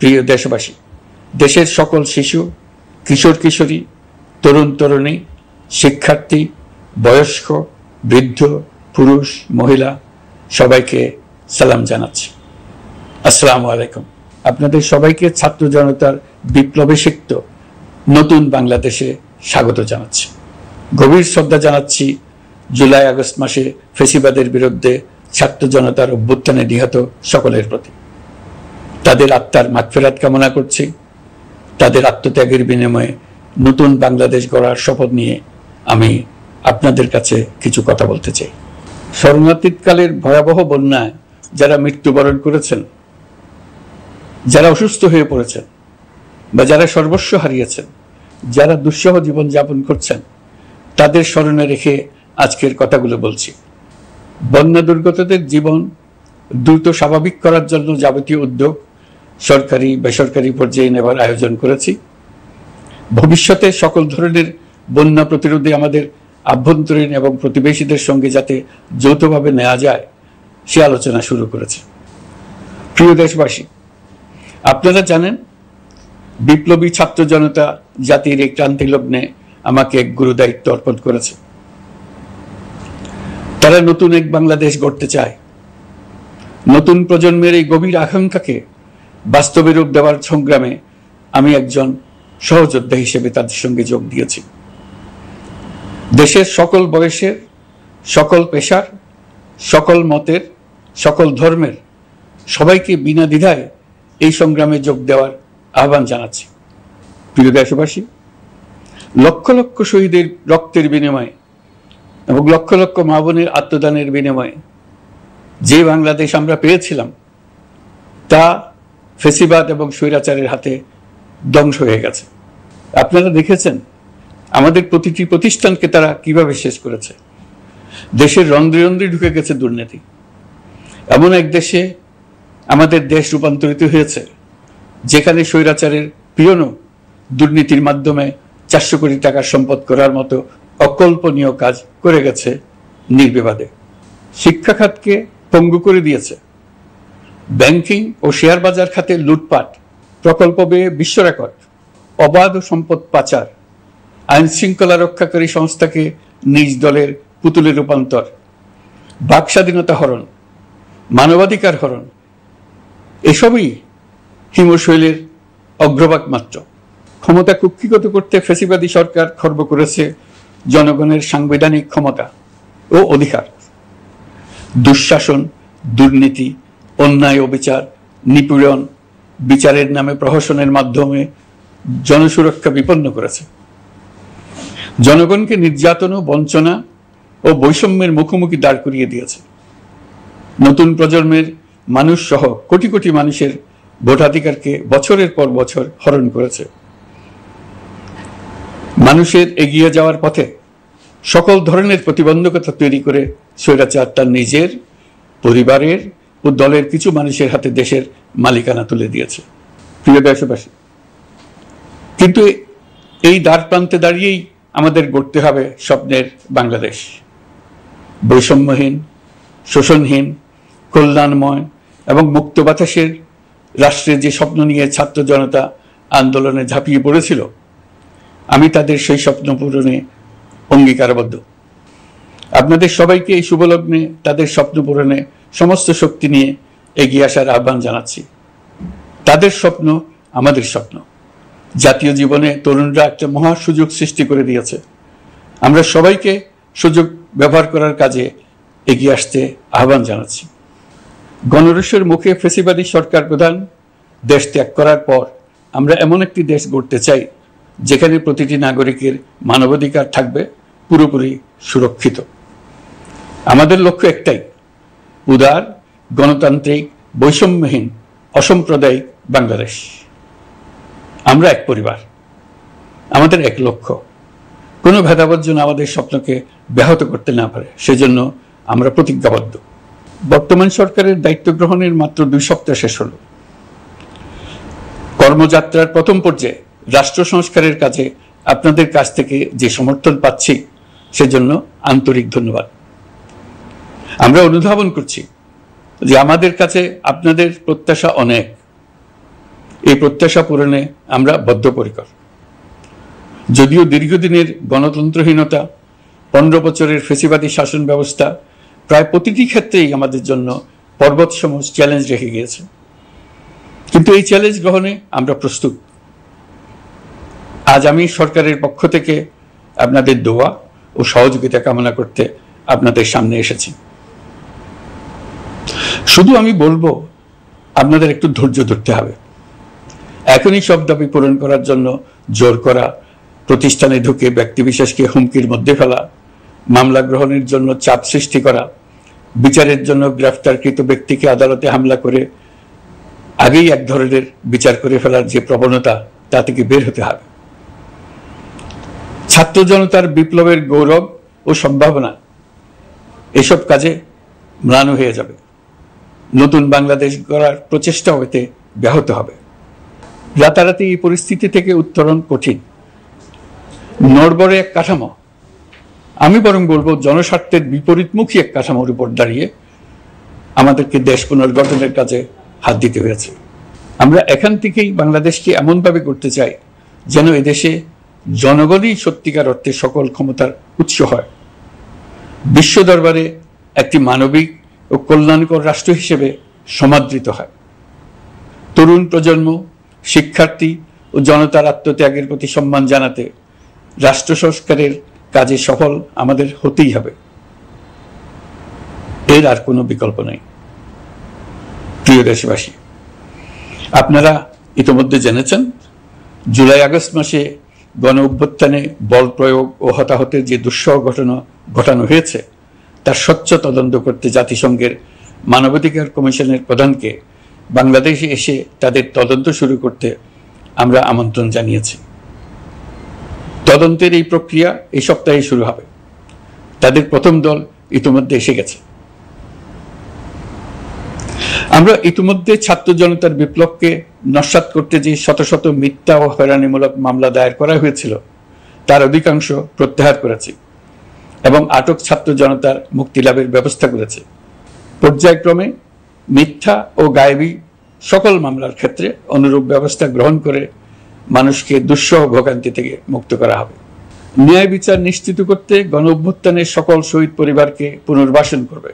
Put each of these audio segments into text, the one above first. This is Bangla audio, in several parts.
প্রিয় দেশবাসী, দেশের সকল শিশু, কিশোর কিশোরী, তরুণ তরুণী, শিক্ষার্থী, বয়স্ক, বৃদ্ধ, পুরুষ, মহিলা সবাইকে সালাম জানাচ্ছি। আসসালামু আলাইকুম। আপনাদের সবাইকে ছাত্র জনতার বিপ্লবে সিক্ত নতুন বাংলাদেশে স্বাগত জানাচ্ছি। গভীর শ্রদ্ধা জানাচ্ছি জুলাই আগস্ট মাসে ফ্যাসিবাদের বিরুদ্ধে ছাত্র জনতার অভ্যুত্থানে নিহত সকলের প্রতি। তাদের আত্মার মাগফিরাত কামনা করছি। তাদের আত্মত্যাগের বিনিময়ে নতুন বাংলাদেশ গড়ার শপথ নিয়ে আমি আপনাদের কাছে কিছু কথা বলতে চাই। শরণার্থীকালের ভয়াবহ বন্যায় যারা মৃত্যুবরণ করেছেন, যারা অসুস্থ হয়ে পড়েছেন বা যারা সর্বস্ব হারিয়েছেন, যারা দুঃসহ জীবন যাপন করছেন, তাদের স্মরণে রেখে আজকের কথাগুলো বলছি। বন্যা দুর্গতদের জীবন দ্রুত স্বাভাবিক করার জন্য যাবতীয় উদ্যোগ সরকারি বেসরকারি পর্যায়ে নেবার আয়োজন করেছি। ভবিষ্যতে সকল ধরনের বন্যা প্রতিরোধে আমাদের আভ্যন্তরীণ এবং প্রতিবেশীদের সঙ্গে যাতে যৌথভাবে নেওয়া যায় সে আলোচনা শুরু করেছে। প্রিয় দেশবাসী, আপনারা জানেন বিপ্লবী ছাত্র জনতা জাতির এই ক্রান্তি লগ্নে আমাকে এক গুরু দায়িত্ব অর্পণ করেছে। তারা নতুন এক বাংলাদেশ গড়তে চায়। নতুন প্রজন্মের এই গভীর আকাঙ্ক্ষাকে বাস্তবে রূপ দেওয়ার সংগ্রামে আমি একজন সহযোদ্ধা হিসেবে তাদের সঙ্গে যোগ দিয়েছি। দেশের সকল বয়সের, সকল পেশার, সকল মতের, সকল ধর্মের সবাইকে বিনা দ্বিধায় এই সংগ্রামে যোগ দেওয়ার আহ্বান জানাচ্ছি। প্রিয় দেশবাসী, লক্ষ লক্ষ শহীদের রক্তের বিনিময়ে এবং লক্ষ লক্ষ মা বোনের আত্মদানের বিনিময়ে যে বাংলাদেশ আমরা পেয়েছিলাম তা ফ্যাসিবাদ এবং স্বৈরাচারের হাতে ধ্বংস হয়ে গেছে। আপনারা দেখেছেন আমাদের প্রতিটি প্রতিষ্ঠানকে তারা কিভাবে শেষ করেছে। দেশের রন্ধ্রে রন্ধ্রে ঢুকে গেছে দুর্নীতি। এমন এক দেশে আমাদের দেশ রূপান্তরিত হয়েছে যেখানে স্বৈরাচারের পিয়নও দুর্নীতির মাধ্যমে 400 কোটি টাকার সম্পদ করার মতো অকল্পনীয় কাজ করে গেছে নির্বিবাদে। শিক্ষা খাতকে পঙ্গু করে দিয়েছে। ব্যাংকিং ও শেয়ার বাজার খাতে লুটপাট, প্রকল্প ব্যয়ে বিশ্ব রেকর্ড, অবাধ সম্পদ পাচার, আইন শৃঙ্খলা রক্ষাকারী সংস্থাকে নিজ দলের পুতুলে রূপান্তর, বাক স্বাধীনতা হরণ, মানবাধিকার হরণ, এসবই হিমশৈলের অগ্রভাগ মাত্র। ক্ষমতা কুক্ষিগত করতে ফ্যাসিবাদী সরকার খর্ব করেছে জনগণের সাংবিধানিক ক্ষমতা ও অধিকার। দুঃশাসন, দুর্নীতি, অন্যায়, অবিচার, নিপীড়ন, বিচারের নামে প্রহসনের মাধ্যমে জনসুরক্ষা বিপন্ন করেছে। জনগণকে নির্যাতন, বঞ্চনা ও বৈষম্যের মুখোমুখি দাঁড় করিয়ে দিয়েছে। নতুন প্রজন্মের মানুষ সহ কোটি কোটি মানুষের ভোটাধিকারকে বছরের পর বছর হরণ করেছে। মানুষের এগিয়ে যাওয়ার পথে সকল ধরনের প্রতিবন্ধকতা তৈরি করে স্বৈরাচার তার নিজের, পরিবারের ও দলের কিছু মানুষের হাতে দেশের মালিকানা তুলে দিয়েছে। প্রিয় দেশবাসী, কিন্তু এই দ্বার প্রান্তে দাঁড়িয়েই আমাদের গড়তে হবে স্বপ্নের বাংলাদেশ। বৈষম্যহীন, শোষণহীন, কল্যাণময় এবং মুক্ত বাতাসের রাষ্ট্রের যে স্বপ্ন নিয়ে ছাত্র জনতা আন্দোলনে ঝাঁপিয়ে পড়েছিল, আমি তাদের সেই স্বপ্ন পূরণে অঙ্গীকারবদ্ধ। আপনাদের সবাইকে এই শুভলগ্নে তাদের স্বপ্ন পূরণে সমস্ত শক্তি নিয়ে এগিয়ে আসার আহ্বান জানাচ্ছি। তাদের স্বপ্ন আমাদের স্বপ্ন। জাতীয় জীবনে তরুণরা একটা মহা সুযোগ সৃষ্টি করে দিয়েছে। আমরা সবাইকে সুযোগ ব্যবহার করার কাজে এগিয়ে আসতে আহ্বান জানাচ্ছি। গণরোষের মুখে ফ্যাসিবাদী সরকার প্রধান দেশ ত্যাগ করার পর আমরা এমন একটি দেশ গড়তে চাই যেখানে প্রতিটি নাগরিকের মানবাধিকার থাকবে পুরোপুরি সুরক্ষিত। আমাদের লক্ষ্য একটাই, উদার, গণতান্ত্রিক, বৈষম্যহীন, অসাম্প্রদায়িক বাংলাদেশ। আমরা এক পরিবার, আমাদের এক লক্ষ্য। কোনো ভেদাভেদ যেন আমাদের স্বপ্নকে ব্যাহত করতে না পারে, সেজন্য আমরা প্রতিজ্ঞাবদ্ধ। বর্তমান সরকারের দায়িত্ব গ্রহণের মাত্র 2 সপ্তাহ শেষ হলো। কর্মযাত্রার প্রথম পর্যায়ে রাষ্ট্র সংস্কারের কাজে আপনাদের কাছ থেকে যে সমর্থন পাচ্ছি সেজন্য আন্তরিক ধন্যবাদ। আমরা অনুধাবন করছি যে আমাদের কাছে আপনাদের প্রত্যাশা অনেক। এই প্রত্যাশা পূরণে আমরা বদ্ধপরিকর। যদিও দীর্ঘদিনের গণতন্ত্রহীনতা, 15 বছরের ফ্যাসিবাদী শাসন ব্যবস্থা প্রায় প্রতিটি ক্ষেত্রেই আমাদের জন্য পর্বতসম চ্যালেঞ্জ রেখে গিয়েছে, কিন্তু এই চ্যালেঞ্জ গ্রহণে আমরা প্রস্তুত। আজ আমি সরকারের পক্ষ থেকে আপনাদের দোয়া ও সহযোগিতা কামনা করতে আপনাদের সামনে এসেছি। শুধু আমি বলবো, আপনাদের একটু ধৈর্য ধরতে হবে। এখনই সব দাবি পূরণ করার জন্য জোর করা, প্রতিষ্ঠানে ঢুকে ব্যক্তিবিশেষকে হুমকির মধ্যে ফেলা, মামলা গ্রহণের জন্য চাপ সৃষ্টি করা, বিচারের জন্য গ্রেফতারকৃত ব্যক্তিকে আদালতে হামলা করে আগেই এক ধরনের বিচার করে ফেলার যে প্রবণতা, তা থেকে বের হতে হবে। ছাত্র জনতার বিপ্লবের গৌরব ও সম্ভাবনা এসব কাজে ম্লান হয়ে যাবে। নতুন বাংলাদেশ গড়ার প্রচেষ্টা হতে ব্যাহত হবে। রাতারাতি এই পরিস্থিতি থেকে উত্তরণ কঠিন। নড়বড়ে এক কাঠামো, আমি বরং বলবো জনস্বার্থের বিপরীতমুখী এক কাঠামোর উপর দাঁড়িয়ে আমাদেরকে দেশ পুনর্গঠনের কাজে হাত দিতে হয়েছে। আমরা এখান থেকেই বাংলাদেশকে এমনভাবে করতে চাই যেন এদেশে জনগণই সত্যিকার অর্থে সকল ক্ষমতার উৎস হয়, বিশ্ব দরবারে একটি মানবিক ও কল্যাণকর রাষ্ট্র হিসেবে সমাদৃত হয়। তরুণ প্রজন্ম, শিক্ষার্থী ও জনতার আত্মত্যাগের প্রতি সম্মান জানাতে রাষ্ট্র সংস্কারের কাজে সফল আমাদের হতেই হবে, এর আর কোনো বিকল্প নেই। প্রিয় দেশবাসী, আপনারা ইতিমধ্যে জেনেছেন জুলাই আগস্ট মাসে গণ অভ্যুত্থানে বল প্রয়োগ ও হতাহতের যে দুঃসহ ঘটনা ঘটানো হয়েছে তার স্বচ্ছ তদন্ত করতে জাতিসংঘের মানবাধিকার কমিশনের প্রধানকে বাংলাদেশে এসে তাদের তদন্ত শুরু করতে আমরা আমন্ত্রণ জানিয়েছি। তদন্তের এই প্রক্রিয়া এই সপ্তাহে শুরু হবে। তাদের প্রথম দল ইতিমধ্যে এসে গেছে। আমরা ইতিমধ্যে ছাত্র জনতার বিপ্লবকে নস্যাৎ করতে যে শত শত মিথ্যা ও হয়রানিমূলক মামলা দায়ের করা হয়েছিল তার অধিকাংশ প্রত্যাহার করেছি এবং আটক ছাত্র জনতার মুক্তি লাভের ব্যবস্থা করেছে। পর্যায়ক্রমে মিথ্যা ও গায়েবী সকল মামলার ক্ষেত্রে অনুরূপ ব্যবস্থা গ্রহণ করে মানুষকে দুঃসহ ভোগান্তি থেকে মুক্ত করা হবে। ন্যায় বিচার নিশ্চিত করতে গণ অভ্যুত্থানের সকল শহীদ পরিবারকে পুনর্বাসন করবে।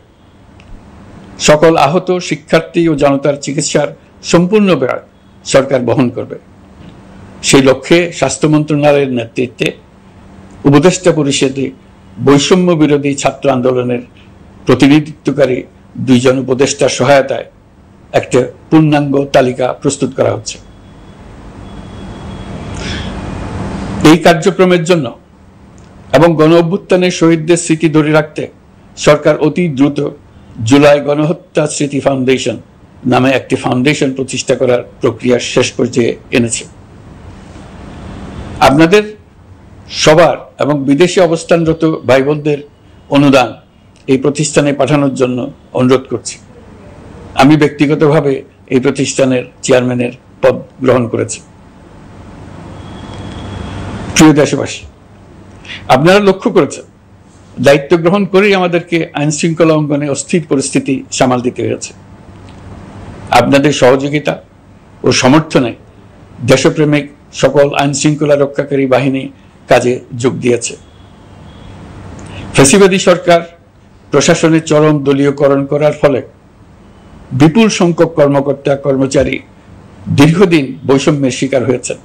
সকল আহত শিক্ষার্থী ও জনতার চিকিৎসার সম্পূর্ণ ব্যয় সরকার বহন করবে। সেই লক্ষ্যে স্বাস্থ্য মন্ত্রণালয়ের নেতৃত্বে উপদেষ্টা পরিষদে বৈষম্য বিরোধী ছাত্র আন্দোলনের প্রতিনিধিত্বকারী 2 জন উপদেষ্টার সহায়তায় একটা পূর্ণাঙ্গ তালিকা প্রস্তুত করা হচ্ছে। এই কার্যক্রমের জন্য এবং গণ অভ্যুত্থানের শহীদদের স্মৃতি ধরে রাখতে সরকার অতি দ্রুত জুলাই গণহত্যা স্মৃতি ফাউন্ডেশন নামে একটি ফাউন্ডেশন প্রতিষ্ঠা করার প্রক্রিয়া শেষ পর্যায়ে এনেছে। আপনাদের সবার এবং বিদেশে অবস্থানরত ভাই বোনদের অনুদান এই প্রতিষ্ঠানে পাঠানোর জন্য অনুরোধ করছি। আমি ব্যক্তিগতভাবে এই প্রতিষ্ঠানের চেয়ারম্যানের পদ গ্রহণ করেছি। প্রিয় দেশবাসী, আপনারা লক্ষ্য করেছেন দায়িত্ব গ্রহণ করেই আমাদেরকে আইন শৃঙ্খলা অঙ্গনে অস্থির পরিস্থিতি সামাল দিতে হয়েছে। আপনাদের সহযোগিতা ও সমর্থনে দেশপ্রেমিক সকল আইন শৃঙ্খলা রক্ষাকারী বাহিনী কাজে যোগ দিয়েছে। ফ্যাসিবাদী সরকার প্রশাসনের চরম দলীয়করণ করার ফলে বিপুল সংখ্যক কর্মকর্তা কর্মচারী দীর্ঘদিন বৈষম্যের শিকার হয়েছেন।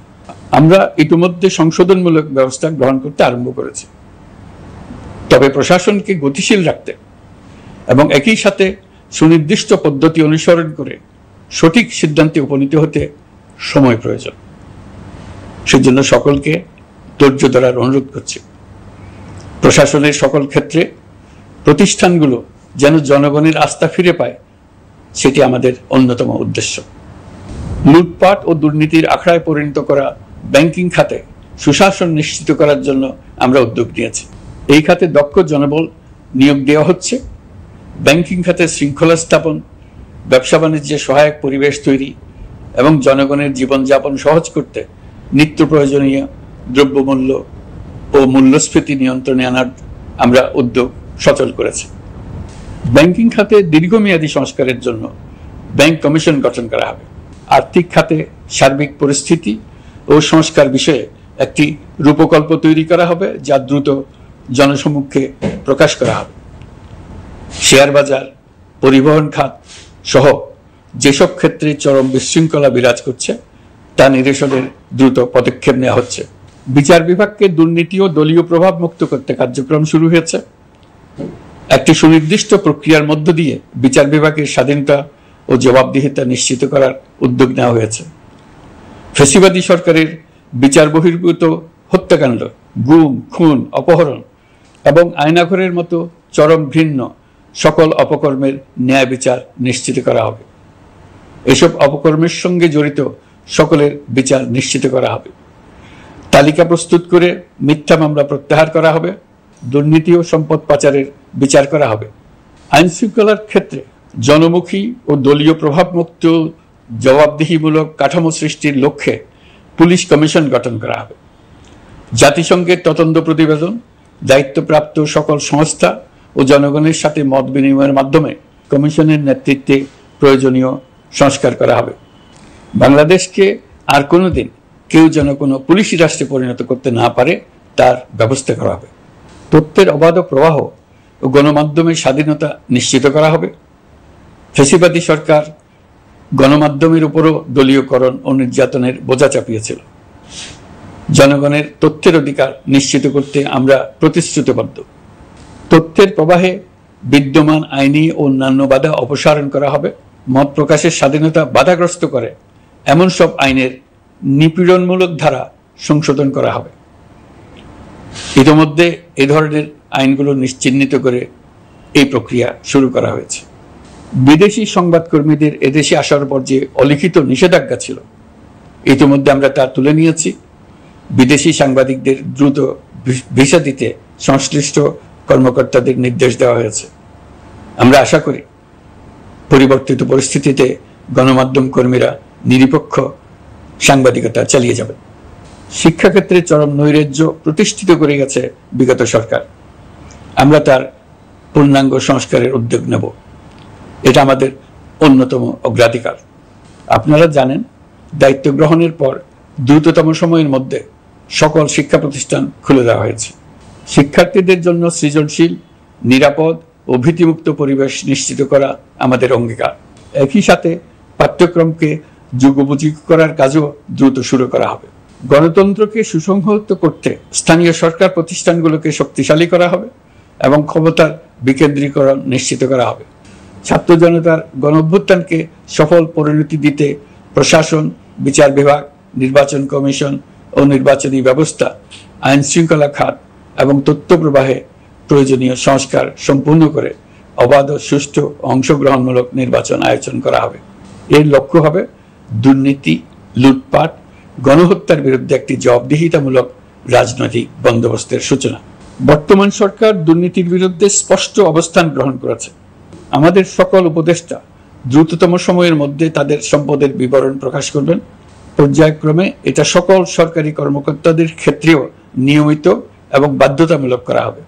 আমরা ইতিমধ্যে সংশোধনমূলক ব্যবস্থা গ্রহণ করতে আরম্ভ করেছি, তবে প্রশাসনকে গতিশীল রাখতে এবং একই সাথে সুনির্দিষ্ট পদ্ধতি অনুসরণ করে সঠিক সিদ্ধান্তে উপনীত হতে সময় প্রয়োজন। সেজন্য সকলকে ধৈর্য ধরার অনুরোধ করছি। প্রশাসনের সকল ক্ষেত্রে প্রতিষ্ঠানগুলো যেন জনগণের আস্থা ফিরে পায়, সেটি আমাদের অন্যতম উদ্দেশ্য। লুটপাট ও দুর্নীতির আখড়ায় পরিণত করা ব্যাংকিং খাতে সুশাসন নিশ্চিত করার জন্য আমরা উদ্যোগ নিয়েছি। এই খাতে দক্ষ জনবল নিয়োগ দেওয়া হচ্ছে। ব্যাংকিং খাতে শৃঙ্খলা স্থাপন, ব্যবসা বাণিজ্যে সহায়ক পরিবেশ তৈরি এবং জনগণের জীবনযাপন সহজ করতে নিত্য প্রয়োজনীয় দ্রব্যমূল্য ও মূল্যস্ফীতি নিয়ন্ত্রণে আনার আমরা উদ্যোগ সচল করেছি। ব্যাংকিং খাতে দীর্ঘমেয়াদী সংস্কারের জন্য ব্যাংক কমিশন গঠন করা হবে। আর্থিক খাতে সার্বিক পরিস্থিতি ও সংস্কার বিষয়ে একটি রূপকল্প তৈরি করা হবে, যা দ্রুত জনসমক্ষে প্রকাশ করা হবে। শেয়ার বাজার, পরিবহন খাত সহ যেসব ক্ষেত্রে চরম বিশৃঙ্খলা বিরাজ করছে তা নিরসনের দ্রুত পদক্ষেপ নেওয়া হচ্ছে। বিচার বিভাগকে দুর্নীতি ও দলীয় প্রভাব মুক্ত করতে কার্যক্রম শুরু হয়েছে। একটি সুনির্দিষ্ট প্রক্রিয়ার মধ্য দিয়ে বিচার বিভাগের স্বাধীনতা ও জবাবদিহিতা নিশ্চিত করার উদ্যোগ নেওয়া হয়েছে। ফ্যাসিবাদী সরকারের বিচার বহির্ভূত হত্যাকাণ্ড, গুম, খুন, অপহরণ এবং আয়নাঘরের মতো চরম ঘৃণ্য সকল অপকর্মের ন্যায় বিচার নিশ্চিত করা হবে। এসব অপকর্মের সঙ্গে জড়িত সকলের বিচার নিশ্চিত করা হবে। তালিকা প্রস্তুত করে মিথ্যা মামলা প্রত্যাহার করা হবে। দুর্নীতি ও সম্পদ পাচারের বিচার করা হবে। আইন শৃঙ্খলার ক্ষেত্রে জনমুখী ও দলীয় প্রভাবমুক্ত জবাবদিহিমূলক কাঠামো সৃষ্টির লক্ষ্যে পুলিশ কমিশন গঠন করা হবে। জাতিসংঘের তদন্ত প্রতিবেদন, দায়িত্বপ্রাপ্ত সকল সংস্থা ও জনগণের সাথে মত বিনিময়ের মাধ্যমে কমিশনের নেতৃত্বে প্রয়োজনীয় সংস্কার করা হবে। বাংলাদেশকে আর কোনোদিন কেউ যেন কোনো পুলিশি রাষ্ট্রে পরিণত করতে না পারে তার ব্যবস্থা করা হবে। তথ্যের অবাধ প্রবাহ ও গণমাধ্যমের স্বাধীনতা নিশ্চিত করা হবে। ফ্যাসিবাদী সরকার গণমাধ্যমের উপরও দলীয়করণ ও নির্যাতনের বোঝা চাপিয়েছিল। জনগণের তথ্যের অধিকার নিশ্চিত করতে আমরা প্রতিশ্রুতিবদ্ধ। তথ্যের প্রবাহে বিদ্যমান আইনি ও অন্যান্য বাধা অপসারণ করা হবে। মত প্রকাশের স্বাধীনতা বাধাগ্রস্ত করে এমন সব আইনের নিপীড়নমূলক ধারা সংশোধন করা হবে। ইতিমধ্যে এ ধরনের আইনগুলো নিশ্চিহ্নিত করে এই প্রক্রিয়া শুরু করা হয়েছে। বিদেশি সংবাদকর্মীদের এদেশে আসার পর যে অলিখিত নিষেধাজ্ঞা ছিল, ইতিমধ্যে আমরা তা তুলে নিয়েছি। বিদেশি সাংবাদিকদের দ্রুত ভিসা দিতে সংশ্লিষ্ট কর্মকর্তাদের নির্দেশ দেওয়া হয়েছে। আমরা আশা করি পরিবর্তিত পরিস্থিতিতে গণমাধ্যম কর্মীরা নিরপেক্ষ সাংবাদিকতা চালিয়ে যাবে। শিক্ষাক্ষেত্রে চরম নৈরাজ্য প্রতিষ্ঠিত করে গেছে বিগত সরকার। আমরা তার পূর্ণাঙ্গ সংস্কারের উদ্যোগ নেব। এটা আমাদের অন্যতম অগ্রাধিকার। আপনারা জানেন, দায়িত্ব গ্রহণের পর দ্রুততম সময়ের মধ্যে সকল শিক্ষা প্রতিষ্ঠান খুলে দেওয়া হয়েছে। শিক্ষার্থীদের জন্য সৃজনশীল, নিরাপদ ও ভীতিমুক্ত পরিবেশ নিশ্চিত করা আমাদের অঙ্গীকার। একই সাথে পাঠ্যক্রমকে যুগোপযোগী করার কাজও দ্রুত শুরু করা হবে। গণতন্ত্রকে সুসংহত করতে স্থানীয় সরকার প্রতিষ্ঠানগুলোকে শক্তিশালী করা হবে এবং ক্ষমতার বিকেন্দ্রীকরণ নিশ্চিত করা হবে। ছাত্র জনতার গণঅভ্যুত্থানকে সফল পরিণতি দিতে প্রশাসন, বিচার বিভাগ, নির্বাচন কমিশন ও নির্বাচনী ব্যবস্থা, আইন শৃঙ্খলা খাত এবং তথ্য প্রবাহে প্রয়োজনীয় সংস্কার সম্পূর্ণ করে অবাধ ও সুষ্ঠু অংশগ্রহণমূলক নির্বাচন আয়োজন করা হবে। এর লক্ষ্য হবে দুর্নীতি, লুটপাট, গণহত্যার বিরুদ্ধে একটি জবাবদিহিতামূলক রাজনৈতিক বন্দোবস্তের সূচনা। বর্তমান সরকার দুর্নীতির বিরুদ্ধে স্পষ্ট অবস্থান গ্রহণ করেছে। আমাদের সকল উপদেষ্টা দ্রুততম সময়ের মধ্যে তাদের সম্পদের বিবরণ প্রকাশ করবেন। পর্যায়ক্রমে এটা সকল সরকারি কর্মকর্তাদের ক্ষেত্রেও নিয়মিত এবং বাধ্যতামূলক করা হবে।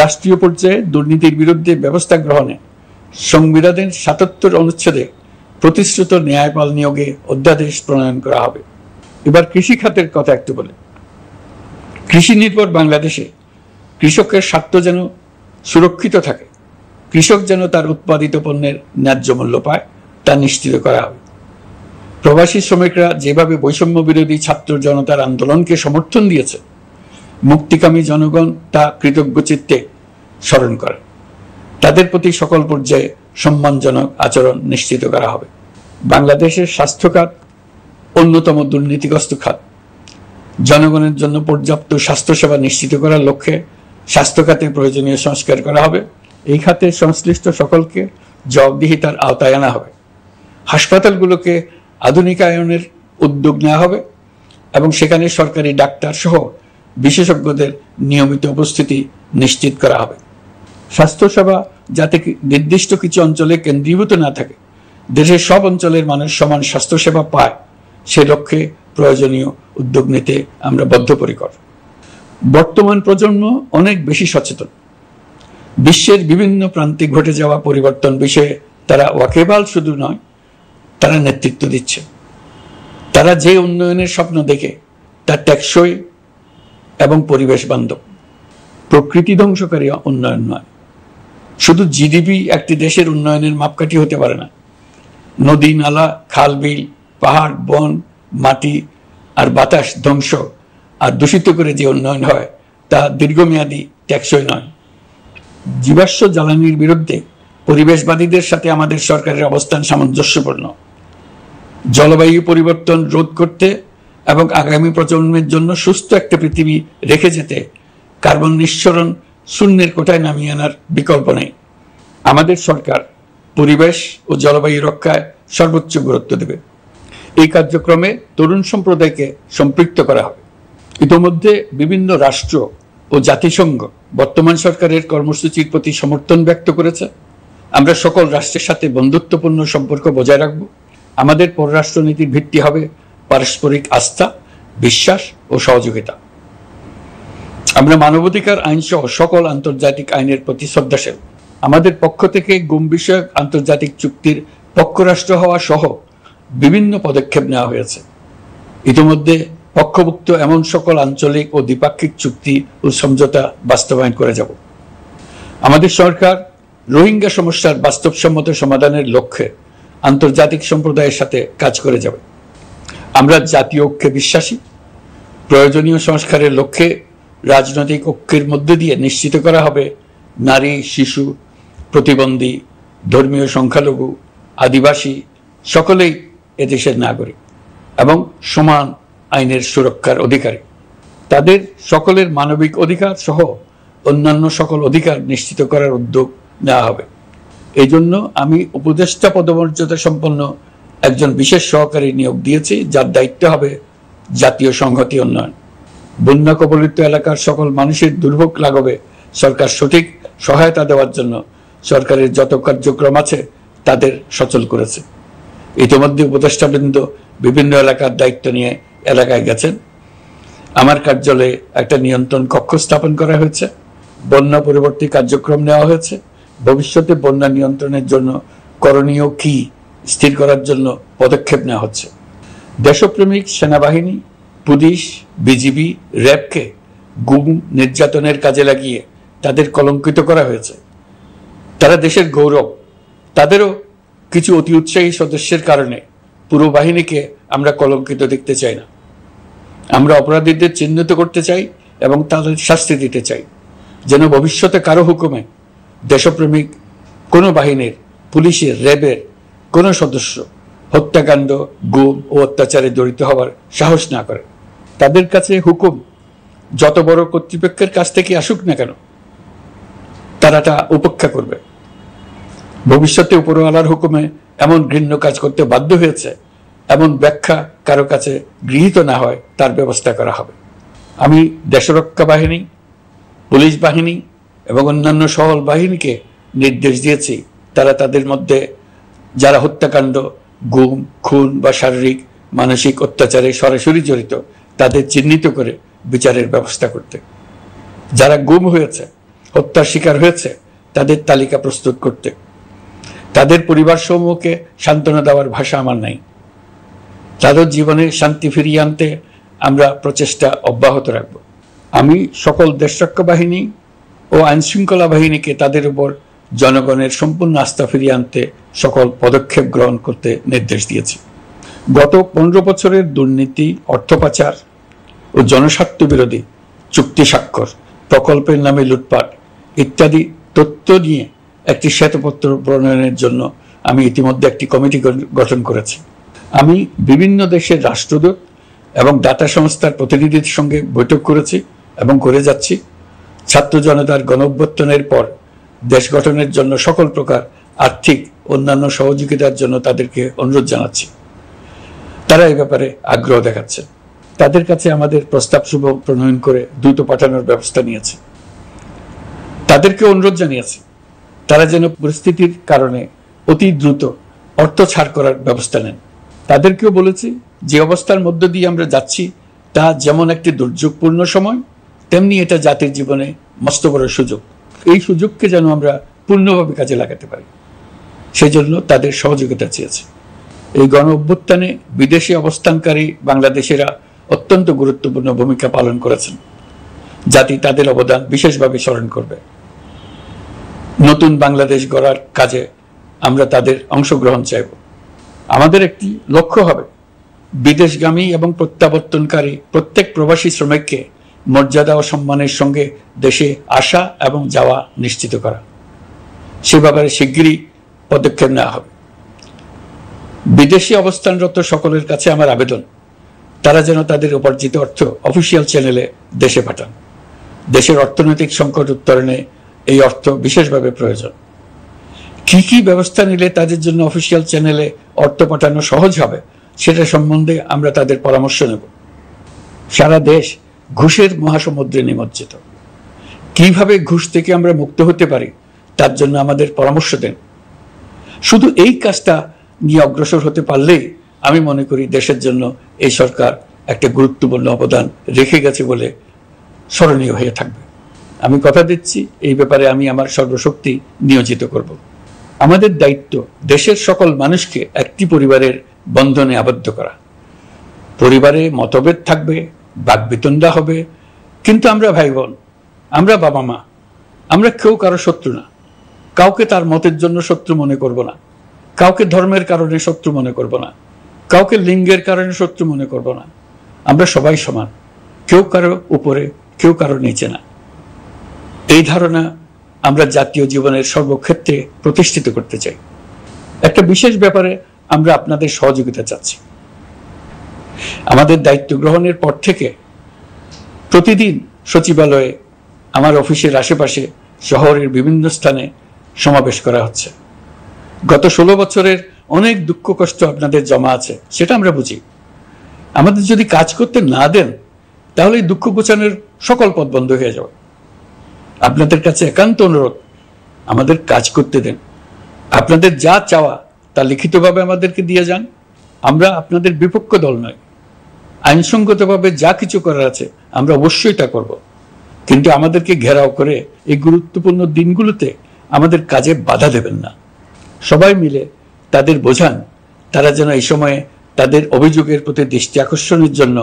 রাষ্ট্রীয় পর্যায়ে দুর্নীতির বিরুদ্ধে ব্যবস্থা গ্রহণে সংবিধানের ৭৭ অনুচ্ছেদে প্রতিশ্রুত ন্যায়পাল নিয়োগে অধ্যাদেশ প্রণয়ন করা হবে। এবার কৃষি খাতের কথা একটু বলে। কৃষি নির্ভর বাংলাদেশে কৃষকের স্বার্থ যেন সুরক্ষিত থাকে, কৃষক যেন তার উৎপাদিত পণ্যের ন্যায্য মূল্য পায়, তা নিশ্চিত করা হবে। প্রবাসী শ্রমিকরা যেভাবে বৈষম্য বিরোধী ছাত্র জনতার আন্দোলনকে সমর্থন দিয়েছে, মুক্তিকামী জনগণ তা কৃতজ্ঞ চিত্তে স্মরণ করে। তাদের প্রতি সকল পর্যায়ে সম্মানজনক আচরণ নিশ্চিত করা হবে। বাংলাদেশের স্বাস্থ্য খাত অন্যতম দুর্নীতিগ্রস্ত খাত। জনগণের জন্য পর্যাপ্ত স্বাস্থ্যসেবা নিশ্চিত করার লক্ষ্যে স্বাস্থ্য খাতে প্রয়োজনীয় সংস্কার করা হবে। এই খাতে সংশ্লিষ্ট সকলকে জবাবদিহিতার আওতায় আনা হবে। হাসপাতালগুলোকে আধুনিকায়নের উদ্যোগ নেওয়া হবে এবং সেখানে সরকারি ডাক্তার সহ বিশেষজ্ঞদের নিয়মিত উপস্থিতি নিশ্চিত করা হবে। স্বাস্থ্যসেবা যাতে নির্দিষ্ট কিছু অঞ্চলে কেন্দ্রীভূত না থাকে, দেশের সব অঞ্চলের মানুষ সমান স্বাস্থ্যসেবা পায়, সে লক্ষ্যে প্রয়োজনীয় উদ্যোগ নিতে আমরা বদ্ধপরিকর। বর্তমান প্রজন্ম অনেক বেশি সচেতন। বিশ্বের বিভিন্ন প্রান্তে ঘটে যাওয়া পরিবর্তন বিষয়ে তারা ওয়াকিবহাল শুধু নয়, তারা নেতৃত্ব দিচ্ছে। তারা যে উন্নয়নের স্বপ্ন দেখে তা টেকসই এবং পরিবেশ বান্ধব, প্রকৃতি ধ্বংসকারী উন্নয়ন নয়। শুধু জিডিপি একটি দেশের উন্নয়নের মাপকাঠি হতে পারে না। নদী, নালা, খাল, বিল, পাহাড়, বন, মাটি আর বাতাস ধ্বংস আর দূষিত করে যে উন্নয়ন হয় তা দীর্ঘমেয়াদী টেকসই নয়। জীবাশ্ম জ্বালানির বিরুদ্ধে পরিবেশবাদীদের সাথে আমাদের সরকারের অবস্থান সামঞ্জস্যপূর্ণ। জলবায়ু পরিবর্তন রোধ করতে এবং আগামী প্রজন্মের জন্য সুস্থ একটা পৃথিবী রেখে যেতে কার্বন নিঃসরণ শূন্যের কোঠায় নামিয়ে আনার বিকল্প নেই। আমাদের সরকার পরিবেশ ও জলবায়ু রক্ষায় সর্বোচ্চ গুরুত্ব দেবে। এই কার্যক্রমে তরুণ সম্প্রদায়কে সম্পৃক্ত করা হবে। ইতোমধ্যে বিভিন্ন রাষ্ট্র ও জাতিসংঘ বর্তমান সরকারের কর্মসূচির প্রতি সমর্থন ব্যক্ত করেছে। আমরা সকল রাষ্ট্রের সাথে বন্ধুত্বপূর্ণ সম্পর্ক বজায় রাখব। আমাদের পররাষ্ট্রনীতির ভিত্তি হবে পারস্পরিক আস্থা, বিশ্বাস ও সহযোগিতা। আমরা মানবাধিকার আইন সহ সকল আন্তর্জাতিক আইনের প্রতি শ্রদ্ধাশীল। আমাদের পক্ষ থেকে গুম বিষয়ক আন্তর্জাতিক চুক্তির পক্ষরাষ্ট্র হওয়া সহ বিভিন্ন পদক্ষেপ নেওয়া হয়েছে। ইতিমধ্যে পক্ষভুক্ত এমন সকল আঞ্চলিক ও দ্বিপাক্ষিক চুক্তি ও সমঝোতা বাস্তবায়ন করে যাব। আমাদের সরকার রোহিঙ্গা সমস্যার বাস্তবসম্মত সমাধানের লক্ষ্যে আন্তর্জাতিক সম্প্রদায়ের সাথে কাজ করে যাবে। আমরা জাতীয় ঐক্যে বিশ্বাসী। প্রয়োজনীয় সংস্কারের লক্ষ্যে রাজনৈতিক ঐক্যের মধ্য দিয়ে নিশ্চিত করা হবে নারী, শিশু, প্রতিবন্ধী, ধর্মীয় সংখ্যালঘু, আদিবাসী সকলেই এদেশের নাগরিক এবং সমান আইনের সুরক্ষার অধিকারী। তাদের সকলের মানবিক অধিকার সহ অন্যান্য সকল অধিকার নিশ্চিত করার উদ্যোগ নেওয়া হবে। এই জন্য আমি উপদেষ্টা পদমর্যাদা সম্পন্ন একজন বিশেষ সহকারী নিয়োগ দিয়েছি, যার দায়িত্ব হবে জাতীয় সংহতি উন্নয়ন। বন্যা কবলিত এলাকার সকল মানুষের দুর্ভোগ লাঘবে সরকার সঠিক সহায়তা দেওয়ার জন্য সরকারের যত কার্যক্রম আছে তাদের সচল করেছে। ইতিমধ্যে উপদেষ্টাবৃন্দ বিভিন্ন এলাকার দায়িত্ব নিয়ে এলাকায় গেছেন। আমার কার্যালয়ে একটা নিয়ন্ত্রণ কক্ষ স্থাপন করা হয়েছে। বন্যা পরবর্তী কার্যক্রম নেওয়া হয়েছে। ভবিষ্যতে বন্যা নিয়ন্ত্রণের জন্য করণীয় কি স্থির করার জন্য পদক্ষেপ নেওয়া হচ্ছে। দেশপ্রেমিক সেনাবাহিনী, পুলিশ, বিজিবি, র্যাবকে গুম নির্যাতনের কাজে লাগিয়ে তাদের কলঙ্কিত করা হয়েছে। তারা দেশের গৌরব। তাদেরও কিছু অতি উৎসাহী সদস্যের কারণে পুরো বাহিনীকে আমরা কলঙ্কিত দেখতে চাই না। আমরা অপরাধীদের চিহ্নিত করতে চাই এবং তাদের শাস্তি দিতে চাই, যেন ভবিষ্যতে কারো হুকুমে দেশপ্রেমিক কোনো বাহিনীর, পুলিশের, র্যাবের কোনো সদস্য হত্যাকাণ্ড, গুম ও অত্যাচারে জড়িত হওয়ার সাহস না করে। তাদের কাছে হুকুম যত বড় কর্তৃপক্ষের কাছ থেকে আসুক না কেন, তারা তা উপেক্ষা করবে। ভবিষ্যতে উপরওয়ালার হুকুমে এমন ঘৃণ্য কাজ করতে বাধ্য হয়েছে এমন ব্যাখ্যা কারো কাছে গৃহীত না হয় তার ব্যবস্থা করা হবে। আমি দেশরক্ষা বাহিনী, পুলিশ বাহিনী এবং অন্যান্য সহল বাহিনীকে নির্দেশ দিয়েছি তারা তাদের মধ্যে যারা হত্যাকাণ্ড, গুম, খুন বা শারীরিক মানসিক অত্যাচারে সরাসরি জড়িত তাদের চিহ্নিত করে বিচারের ব্যবস্থা করতে। যারা গুম হয়েছে, হত্যার শিকার হয়েছে তাদের তালিকা প্রস্তুত করতে। তাদের পরিবার সমূহকে সান্ত্বনা দেওয়ার ভাষা আমার নাই। তাদের জীবনে শান্তি ফিরিয়ে আনতে আমরা প্রচেষ্টা অব্যাহত রাখব। আমি সকল দেশরক্ষা বাহিনী ও আইনশৃঙ্খলা বাহিনীকে তাদের উপর জনগণের সম্পূর্ণ আস্থা ফিরিয়ে আনতে সকল পদক্ষেপ গ্রহণ করতে নির্দেশ দিয়েছি। গত 15 বছরের দুর্নীতি, অর্থ পাচার ও জনস্বার্থ বিরোধী চুক্তি স্বাক্ষর, প্রকল্পের নামে লুটপাট ইত্যাদি তথ্য নিয়ে একটি শ্বেতপত্র প্রণয়নের জন্য আমি ইতিমধ্যে একটি কমিটি গঠন করেছি। আমি বিভিন্ন দেশের রাষ্ট্রদূত এবং দাতা সংস্থার প্রতিনিধিদের সঙ্গে বৈঠক করেছি এবং করে যাচ্ছি। ছাত্র জনতার গণঅভ্যুত্থানের পর দেশ গঠনের জন্য সকল প্রকার আর্থিক অন্যান্য সহযোগিতার জন্য তাদেরকে অনুরোধ জানাচ্ছি। তারা এই ব্যাপারে আগ্রহ দেখাচ্ছে। তাদের কাছে আমাদের প্রস্তাব শুভ প্রণয়ন করে দ্রুত পাঠানোর ব্যবস্থা নিয়েছে। তাদেরকে অনুরোধ জানিয়েছি তারা যেন পরিস্থিতির কারণে অতি দ্রুত অর্থ ছাড় করার ব্যবস্থা নেন। তাদেরকেও বলেছি যে অবস্থার মধ্য দিয়ে আমরা যাচ্ছি তা যেমন একটি দুর্যোগপূর্ণ সময়, তেমনি এটা জাতির জীবনে মস্ত বড় সুযোগ। এই সুযোগকে যেন আমরা পূর্ণভাবে কাজে লাগাতে পারি, সেই জন্য তাদের সহযোগিতা চেয়েছি। এই গণ অভ্যুত্থানে বিদেশে অবস্থানকারী বাংলাদেশিরা অত্যন্ত গুরুত্বপূর্ণ ভূমিকা পালন করেছেন। জাতি তাদের অবদান বিশেষভাবে স্মরণ করবে। নতুন বাংলাদেশ গড়ার কাজে আমরা তাদের অংশগ্রহণ চাইব। আমাদের একটি লক্ষ্য হবে বিদেশগামী এবং প্রত্যাবর্তনকারী প্রত্যেক প্রবাসী শ্রমিককে মর্যাদা ও সম্মানের সঙ্গে দেশে আসা এবং যাওয়া নিশ্চিত করা। সে ব্যাপারে শিগগিরই পদক্ষেপ নেওয়া হবে। বিদেশি অবস্থানরত সকলের কাছে আমার আবেদন, তারা যেন তাদের উপার্জিত অর্থ অফিসিয়াল চ্যানেলে দেশে পাঠান। দেশের অর্থনৈতিক সংকট উত্তরণে এই অর্থ বিশেষভাবে প্রয়োজন। কি কি ব্যবস্থা নিলে তাদের জন্য অফিসিয়াল চ্যানেলে অর্থ পাঠানো সহজ হবে সেটা সম্বন্ধে আমরা তাদের পরামর্শ নেব। সারা দেশ ঘুষের মহাসমুদ্রে নিমজ্জিত। কিভাবে ঘুষ থেকে আমরা মুক্ত হতে পারি তার জন্য আমাদের পরামর্শ দেন। শুধু এই কাজটা নিয়ে অগ্রসর হতে পারলেই আমি মনে করি দেশের জন্য এই সরকার একটা গুরুত্বপূর্ণ অবদান রেখে গেছে বলে স্মরণীয় হয়ে থাকবে। আমি কথা দিচ্ছি, এই ব্যাপারে আমি আমার সর্বশক্তি নিয়োজিত করব। আমাদের দায়িত্ব দেশের সকল মানুষকে একটি পরিবারের বন্ধনে আবদ্ধ করা। পরিবারে মতভেদ থাকবে, বাকবিতণ্ডা হবে, কিন্তু আমরা ভাই বোন, আমরা বাবা মা, আমরা কেউ কারো শত্রু না। কাউকে তার মতের জন্য শত্রু মনে করব না, কাউকে ধর্মের কারণে শত্রু মনে করব না, কাউকে লিঙ্গের কারণে শত্রু মনে করব না। আমরা সবাই সমান, কেউ কারো উপরে, কেউ কারো নিচে না। এই ধারণা আমরা জাতীয় জীবনের সর্বক্ষেত্রে প্রতিষ্ঠিত করতে চাই। একটা বিশেষ ব্যাপারে আমরা আপনাদের সহযোগিতা চাচ্ছি। আমাদের দায়িত্ব গ্রহণের পর থেকে প্রতিদিন সচিবালয়ে, আমার অফিসের আশেপাশে, শহরের বিভিন্ন স্থানে সমাবেশ করা হচ্ছে। গত 16 বছরের অনেক দুঃখ কষ্ট আপনাদের জমা আছে, সেটা আমরা বুঝি। আমাদের যদি কাজ করতে না দেন তাহলে এই দুঃখ ঘোচানোর সকল পথ বন্ধ হয়ে যাবে। আপনাদের কাছে একান্ত অনুরোধ, আমাদের কাজ করতে দেন। আপনাদের যা চাওয়া তা লিখিতভাবে আমাদেরকে দিয়ে যান। আমরা আপনাদের বিপক্ষ দল নয়। আইনসঙ্গতভাবে যা কিছু করার আছে আমরা অবশ্যই তা করব, কিন্তু আমাদেরকে ঘেরাও করে এই গুরুত্বপূর্ণ দিনগুলোতে আমাদের কাজে বাধা দেবেন না। সবাই মিলে তাদের বোঝান, তারা যেন এই সময়ে তাদের অভিযোগের প্রতি দৃষ্টি আকর্ষণের জন্য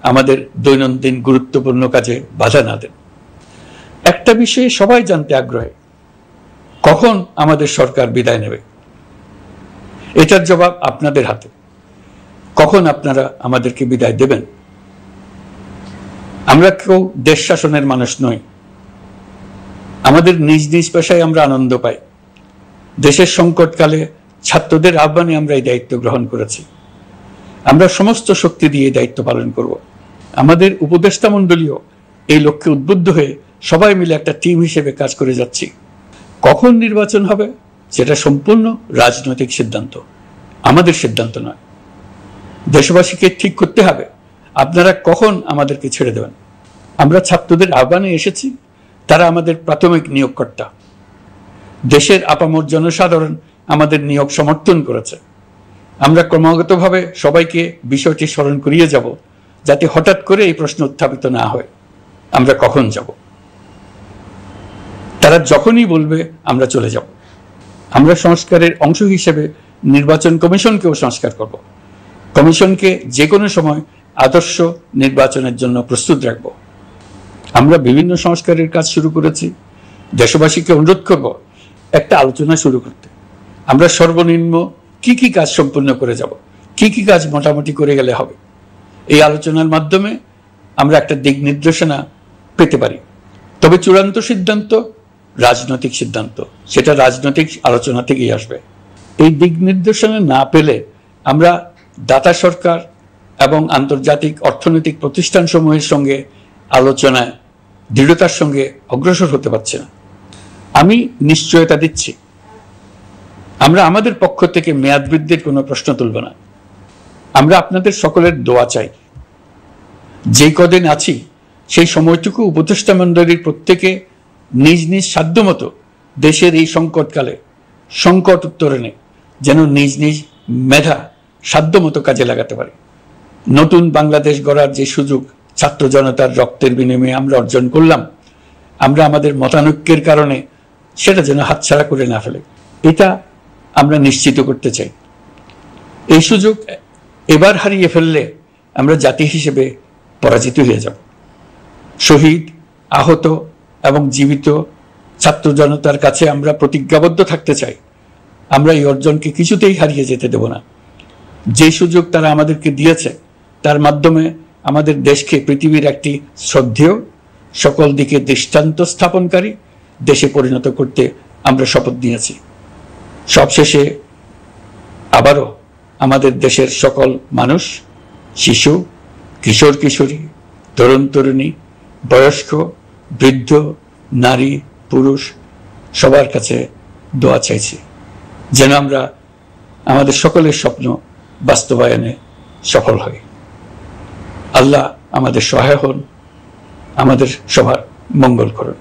আমাদের দৈনন্দিন গুরুত্বপূর্ণ কাজে বাধা না দেন। একটা বিষয়ে সবাই জানতে আগ্রহী, কখন আমাদের সরকার বিদায় নেবে। এটার জবাব আপনাদের হাতে। কখন আপনারা আমাদেরকে বিদায় দেবেন? আমরা কেউ দেশ শাসনের মানুষ নই। আমাদের নিজ নিজ পেশায় আমরা আনন্দ পাই। দেশের সংকটকালে ছাত্রদের আহ্বানে আমরা এই দায়িত্ব গ্রহণ করেছি। আমরা সমস্ত শক্তি দিয়ে এই দায়িত্ব পালন করব। আমাদের উপদেষ্টা মণ্ডলীও এই লক্ষ্যে উদ্বুদ্ধ হয়ে সবাই মিলে একটা টিম হিসেবে কাজ করে যাচ্ছি। কখন নির্বাচন হবে সেটা সম্পূর্ণ রাজনৈতিক সিদ্ধান্ত, আমাদের সিদ্ধান্ত নয়। দেশবাসীকে ঠিক করতে হবে আপনারা কখন আমাদেরকে ছেড়ে দেবেন। আমরা ছাত্রদের আহ্বানে এসেছি, তারা আমাদের প্রাথমিক নিয়োগকর্তা। দেশের আপামর জনসাধারণ আমাদের নিয়োগ সমর্থন করেছে। আমরা ক্রমাগতভাবে সবাইকে বিষয়টি স্মরণ করিয়ে যাব, যাতে হঠাৎ করে এই প্রশ্ন উত্থাপিত না হয় আমরা কখন যাব। তারা যখনই বলবে আমরা চলে যাব। আমরা সংস্কারের অংশ হিসেবে নির্বাচন কমিশনকেও সংস্কার করব। কমিশনকে যে কোনো সময় আদর্শ নির্বাচনের জন্য প্রস্তুত রাখব। আমরা বিভিন্ন সংস্কারের কাজ শুরু করেছি। দেশবাসীকে অনুরোধ করব একটা আলোচনা শুরু করতে। আমরা সর্বনিম্ন কি কি কাজ সম্পূর্ণ করে যাব, কি কি কাজ মোটামুটি করে গেলে হবে। এই আলোচনার মাধ্যমে আমরা একটা দিক নির্দেশনা পেতে পারি। তবে চূড়ান্ত সিদ্ধান্ত রাজনৈতিক সিদ্ধান্ত, সেটা রাজনৈতিক আলোচনা থেকেই আসবে। এই দিক নির্দেশনা না পেলে আমরা দাতা সরকার এবং আন্তর্জাতিক অর্থনৈতিক প্রতিষ্ঠানসমূহের সঙ্গে আলোচনায় দৃঢ়তার সঙ্গে অগ্রসর হতে পারছি না। আমি নিশ্চয়তা দিচ্ছি, আমরা আমাদের পক্ষ থেকে মেয়াদ বৃদ্ধির কোনো প্রশ্ন তুলব না। আমরা আপনাদের সকলের দোয়া চাই। যেই কদিন আছি সেই সময়টুকু উপদেষ্টা মণ্ডলীর প্রত্যেকে নিজ নিজ সাধ্যমতো দেশের এই সংকটকালে সংকট উত্তরণে যেন নিজ নিজ মেধা সাধ্যমতো কাজে লাগাতে পারে। নতুন বাংলাদেশ গড়ার যে সুযোগ ছাত্র জনতার রক্তের বিনিময়ে আমরা অর্জন করলাম, আমরা আমাদের মতানৈক্যের কারণে সেটা যেন হাতছাড়া করে না ফেলে, এটা আমরা নিশ্চিত করতে চাই। এই সুযোগ এবার হারিয়ে ফেললে আমরা জাতি হিসেবে পরাজিত হয়ে যাব। শহীদ, আহত এবং জীবিত ছাত্র জনতার কাছে আমরা প্রতিজ্ঞাবদ্ধ থাকতে চাই, আমরা এই অর্জনকে কিছুতেই হারিয়ে যেতে দেব না। যে সুযোগ তারা আমাদেরকে দিয়েছে তার মাধ্যমে আমাদের দেশকে পৃথিবীর একটি শ্রদ্ধেয়, সকল দিকে দৃষ্টান্ত স্থাপনকারী দেশে পরিণত করতে আমরা শপথ নিয়েছি। সবশেষে আবারও আমাদের দেশের সকল মানুষ, শিশু, কিশোর কিশোরী, তরুণ তরুণী, বয়স্ক, বৃদ্ধ, নারী, পুরুষ সবার কাছে দোয়া চাইছি যেন আমরা আমাদের সকলের স্বপ্ন বাস্তবায়নে সফল হই। আল্লাহ আমাদের সহায় হন, আমাদের সবার মঙ্গল করুন।